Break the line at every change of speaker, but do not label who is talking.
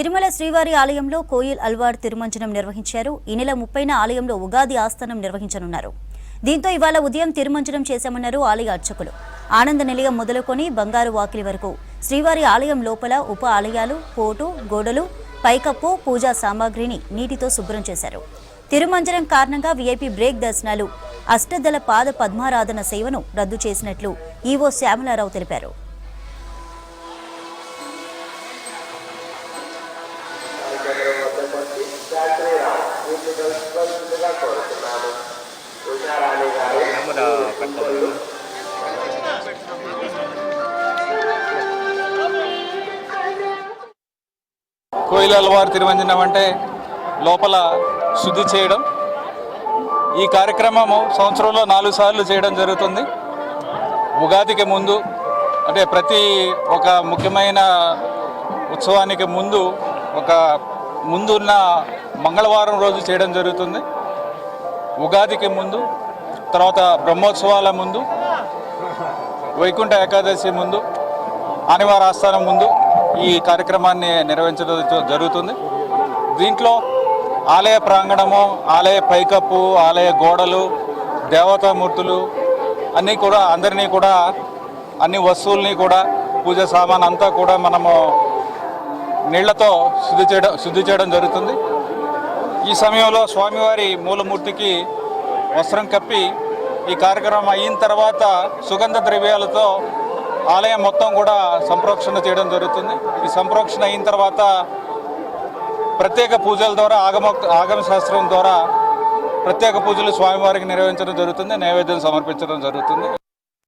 తిరుమల శ్రీవారి ఆలయంలో కోయిల్ అల్వార్ తిరుమంజనం నిర్వహించారు. ఈ నెల 30న ఆలయంలో ఉగాది ఆస్థానం నిర్వహించనున్నారు. దీంతో ఇవాళ ఉదయం తిరుమంజనం చేశామన్నారు ఆలయ అర్చకులు. ఆనంద నిలయం మొదలుకొని బంగారు వాకిలి వరకు శ్రీవారి ఆలయం లోపల ఉప ఆలయాలు, పోటు, గోడలు, పైకప్పు, పూజా సామాగ్రిని నీటితో శుభ్రం చేశారు. తిరుమంజనం కారణంగా వీఐపీ బ్రేక్ దర్శనాలు, అష్టదళ పాద పద్మారాధన సేవను రద్దు చేసినట్లు ఈవో శ్యామలారావు తెలిపారు.
కోయిల్ అల్వార్ తిరుమంజనం అంటే లోపల శుద్ధి చేయడం. ఈ కార్యక్రమము సంవత్సరంలో 4 సార్లు చేయడం జరుగుతుంది. ఉగాదికి ముందు అంటే ప్రతి ఒక ముఖ్యమైన ఉత్సవానికి ముందు ముందున్న మంగళవారం రోజు చేయడం జరుగుతుంది. ఉగాదికి ముందు, తర్వాత బ్రహ్మోత్సవాల ముందు, వైకుంఠ ఏకాదశి ముందు, ఆదివార ఆస్థానం ముందు ఈ కార్యక్రమాన్ని నిర్వహించడం జరుగుతుంది. దీంట్లో ఆలయ ప్రాంగణము, ఆలయ పైకప్పు, ఆలయ గోడలు, దేవతామూర్తులు అందరినీ కూడా అన్ని వస్తువుల్ని కూడా పూజ సామాన్ అంతా కూడా మనము నీళ్లతో శుద్ధి చేయడం జరుగుతుంది. ఈ సమయంలో స్వామివారి మూలమూర్తికి వస్త్రం కప్పి ఈ కార్యక్రమం అయిన తర్వాత సుగంధ ద్రవ్యాలతో ఆలయం మొత్తం కూడా సంప్రోక్షణ చేయడం జరుగుతుంది. ఈ సంప్రోక్షణ అయిన తర్వాత ప్రత్యేక పూజల ద్వారా ఆగమ శాస్త్రం ద్వారా ప్రత్యేక పూజలు స్వామివారికి నిర్వహించడం జరుగుతుంది. నైవేద్యం సమర్పించడం జరుగుతుంది.